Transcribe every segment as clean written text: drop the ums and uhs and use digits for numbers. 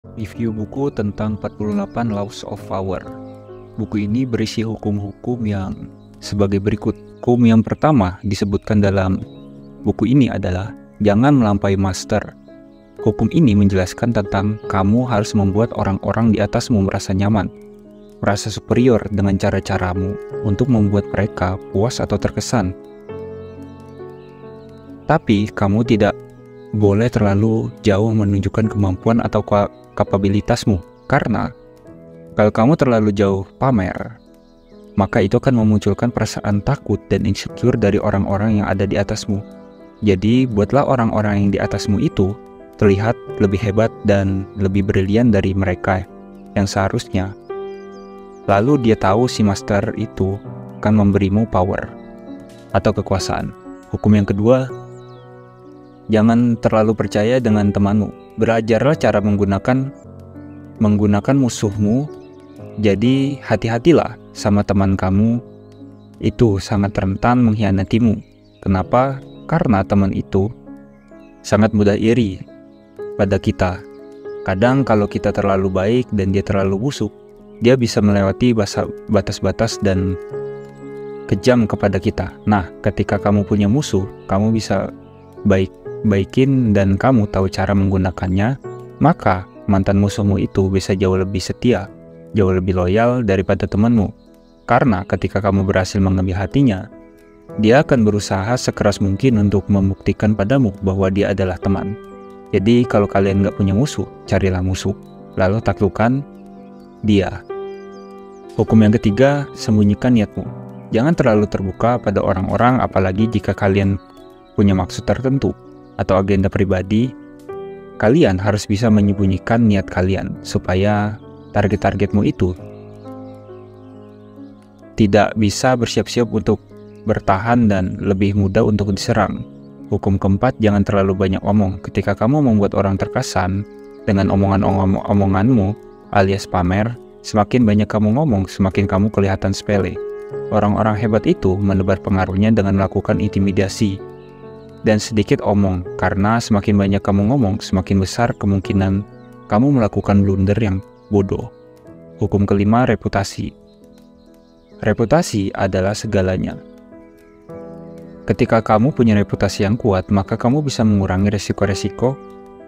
Review buku tentang 48 Laws of Power. Buku ini berisi hukum-hukum yang sebagai berikut. Hukum yang pertama disebutkan dalam buku ini adalah jangan melampaui master. Hukum ini menjelaskan tentang kamu harus membuat orang-orang di atasmu merasa nyaman, merasa superior dengan cara-caramu untuk membuat mereka puas atau terkesan. Tapi kamu tidak boleh terlalu jauh menunjukkan kemampuan atau kapabilitasmu, karena kalau kamu terlalu jauh pamer, maka itu akan memunculkan perasaan takut dan insecure dari orang-orang yang ada di atasmu. Jadi buatlah orang-orang yang di atasmu itu terlihat lebih hebat dan lebih brilian dari mereka yang seharusnya. Lalu dia tahu si master itu akan memberimu power atau kekuasaan. Hukum yang kedua, jangan terlalu percaya dengan temanmu. Belajarlah cara menggunakan musuhmu. Jadi hati-hatilah sama teman kamu, itu sangat rentan mengkhianatimu. Kenapa? Karena teman itu sangat mudah iri pada kita. Kadang kalau kita terlalu baik dan dia terlalu busuk, dia bisa melewati batas-batas dan kejam kepada kita. Nah, ketika kamu punya musuh, kamu bisa baikin dan kamu tahu cara menggunakannya, maka mantan musuhmu itu bisa jauh lebih setia, jauh lebih loyal daripada temanmu. Karena ketika kamu berhasil mengambil hatinya, dia akan berusaha sekeras mungkin untuk membuktikan padamu bahwa dia adalah teman. Jadi kalau kalian nggak punya musuh, carilah musuh, lalu taklukkan dia. Hukum yang ketiga, sembunyikan niatmu. Jangan terlalu terbuka pada orang-orang, apalagi jika kalian punya maksud tertentu atau agenda pribadi. Kalian harus bisa menyembunyikan niat kalian supaya target-targetmu itu tidak bisa bersiap-siap untuk bertahan dan lebih mudah untuk diserang. Hukum keempat, jangan terlalu banyak omong. Ketika kamu membuat orang terkesan dengan omonganmu alias pamer, semakin banyak kamu ngomong, semakin kamu kelihatan sepele. Orang-orang hebat itu menebar pengaruhnya dengan melakukan intimidasi dan sedikit omong, karena semakin banyak kamu ngomong, semakin besar kemungkinan kamu melakukan blunder yang bodoh. Hukum kelima, reputasi. Reputasi adalah segalanya. Ketika kamu punya reputasi yang kuat, maka kamu bisa mengurangi resiko-resiko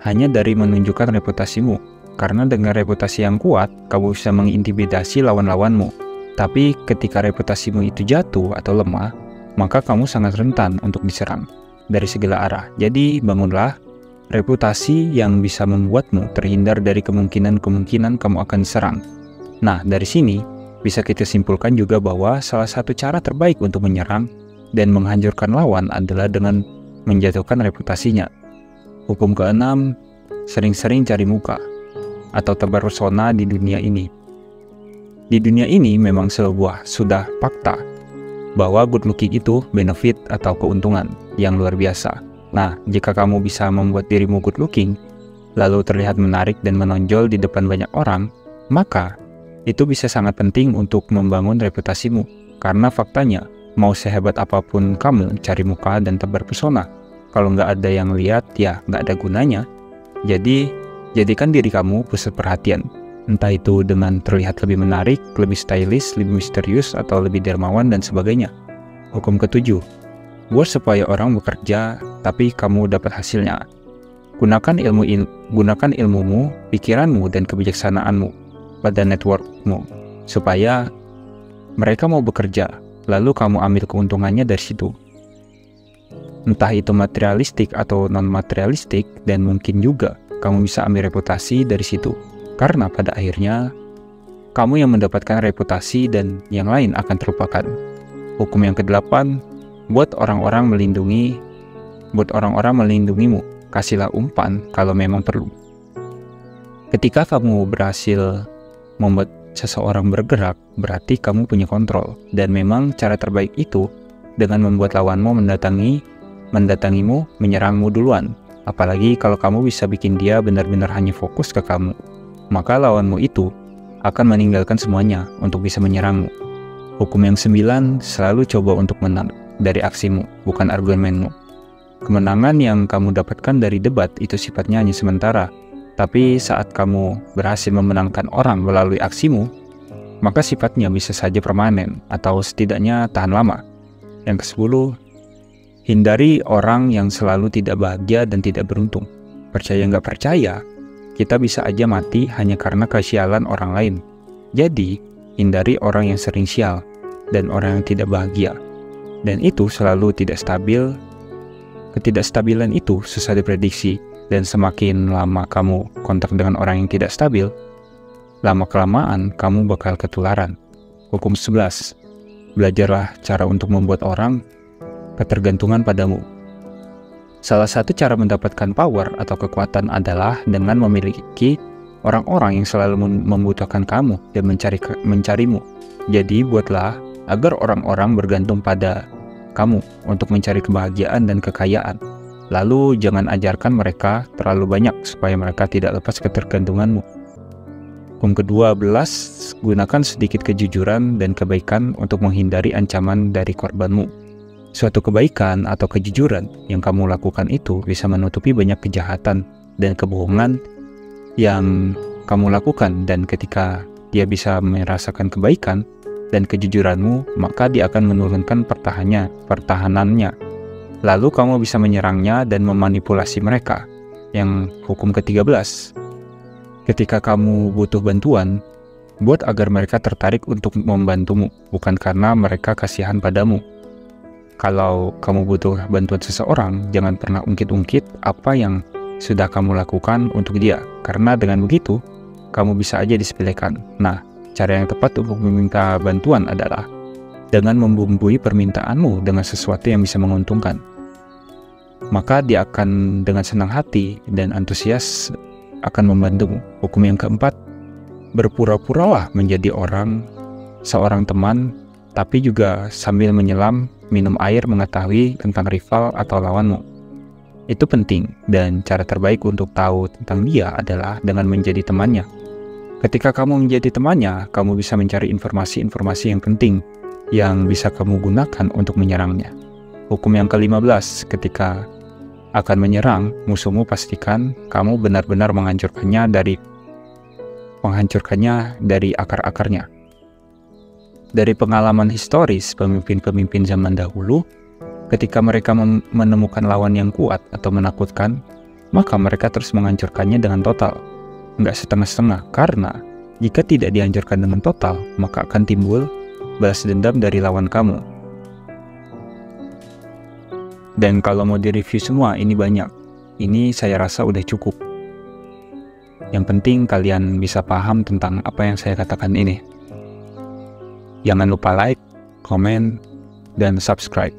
hanya dari menunjukkan reputasimu. Karena dengan reputasi yang kuat, kamu bisa mengintimidasi lawan-lawanmu. Tapi ketika reputasimu itu jatuh atau lemah, maka kamu sangat rentan untuk diserang dari segala arah. Jadi bangunlah reputasi yang bisa membuatmu terhindar dari kemungkinan kamu akan diserang. Nah, dari sini bisa kita simpulkan juga bahwa salah satu cara terbaik untuk menyerang dan menghancurkan lawan adalah dengan menjatuhkan reputasinya. Hukum keenam, sering-sering cari muka atau tebar pesona di dunia ini. Di dunia ini memang sudah fakta bahwa good looking itu benefit atau keuntungan yang luar biasa. Nah, jika kamu bisa membuat dirimu good looking, lalu terlihat menarik dan menonjol di depan banyak orang, maka itu bisa sangat penting untuk membangun reputasimu. Karena faktanya, mau sehebat apapun kamu cari muka dan tebar pesona, kalau nggak ada yang lihat, ya nggak ada gunanya. Jadi, jadikan diri kamu pusat perhatian. Entah itu dengan terlihat lebih menarik, lebih stylish, lebih misterius, atau lebih dermawan, dan sebagainya. Hukum ketujuh, buat supaya orang bekerja, tapi kamu dapat hasilnya. Gunakan ilmumu, pikiranmu, dan kebijaksanaanmu pada networkmu, supaya mereka mau bekerja, lalu kamu ambil keuntungannya dari situ. Entah itu materialistik atau non-materialistik, dan mungkin juga kamu bisa ambil reputasi dari situ. Karena pada akhirnya, kamu yang mendapatkan reputasi dan yang lain akan terlupakan. Hukum yang kedelapan, buat orang-orang melindungimu. Kasihlah umpan kalau memang perlu. Ketika kamu berhasil membuat seseorang bergerak, berarti kamu punya kontrol. Dan memang cara terbaik itu dengan membuat lawanmu mendatangimu, menyerangmu duluan. Apalagi kalau kamu bisa bikin dia benar-benar hanya fokus ke kamu, maka lawanmu itu akan meninggalkan semuanya untuk bisa menyerangmu. Hukum yang 9, selalu coba untuk menang dari aksimu, bukan argumenmu. Kemenangan yang kamu dapatkan dari debat itu sifatnya hanya sementara. Tapi saat kamu berhasil memenangkan orang melalui aksimu, maka sifatnya bisa saja permanen atau setidaknya tahan lama. Yang ke-10, hindari orang yang selalu tidak bahagia dan tidak beruntung. Percaya nggak percaya, kita bisa aja mati hanya karena kesialan orang lain. Jadi, hindari orang yang sering sial dan orang yang tidak bahagia. Dan itu selalu tidak stabil. Ketidakstabilan itu susah diprediksi, dan semakin lama kamu kontak dengan orang yang tidak stabil, lama-kelamaan kamu bakal ketularan. Hukum 11. Belajarlah cara untuk membuat orang ketergantungan padamu. Salah satu cara mendapatkan power atau kekuatan adalah dengan memiliki orang-orang yang selalu membutuhkan kamu dan mencarimu. Jadi buatlah agar orang-orang bergantung pada kamu untuk mencari kebahagiaan dan kekayaan. Lalu jangan ajarkan mereka terlalu banyak supaya mereka tidak lepas ketergantunganmu. Hukum ke-12, gunakan sedikit kejujuran dan kebaikan untuk menghindari ancaman dari korbanmu. Suatu kebaikan atau kejujuran yang kamu lakukan itu bisa menutupi banyak kejahatan dan kebohongan yang kamu lakukan, dan ketika dia bisa merasakan kebaikan dan kejujuranmu, maka dia akan menurunkan pertahanannya. Lalu kamu bisa menyerangnya dan memanipulasi mereka. Yang hukum ke-13, ketika kamu butuh bantuan, buat agar mereka tertarik untuk membantumu, bukan karena mereka kasihan padamu. Kalau kamu butuh bantuan seseorang, jangan pernah ungkit-ungkit apa yang sudah kamu lakukan untuk dia, karena dengan begitu, kamu bisa aja disepelekan. Nah, cara yang tepat untuk meminta bantuan adalah dengan membumbui permintaanmu dengan sesuatu yang bisa menguntungkan. Maka dia akan dengan senang hati dan antusias akan membantumu. Hukum yang keempat, berpura-puralah menjadi seorang teman, tapi juga sambil menyelam minum air mengetahui tentang rival atau lawanmu. Itu penting, dan cara terbaik untuk tahu tentang dia adalah dengan menjadi temannya. Ketika kamu menjadi temannya, kamu bisa mencari informasi-informasi yang penting yang bisa kamu gunakan untuk menyerangnya. Hukum yang ke-15, ketika akan menyerang musuhmu, pastikan kamu benar-benar menghancurkannya dari akar-akarnya. Dari pengalaman historis pemimpin-pemimpin zaman dahulu, ketika mereka menemukan lawan yang kuat atau menakutkan, maka mereka terus menghancurkannya dengan total, nggak setengah-setengah, karena jika tidak dihancurkan dengan total, maka akan timbul balas dendam dari lawan kamu. Dan kalau mau direview semua, ini banyak. Ini saya rasa udah cukup. Yang penting kalian bisa paham tentang apa yang saya katakan ini. Jangan lupa like, komen, dan subscribe.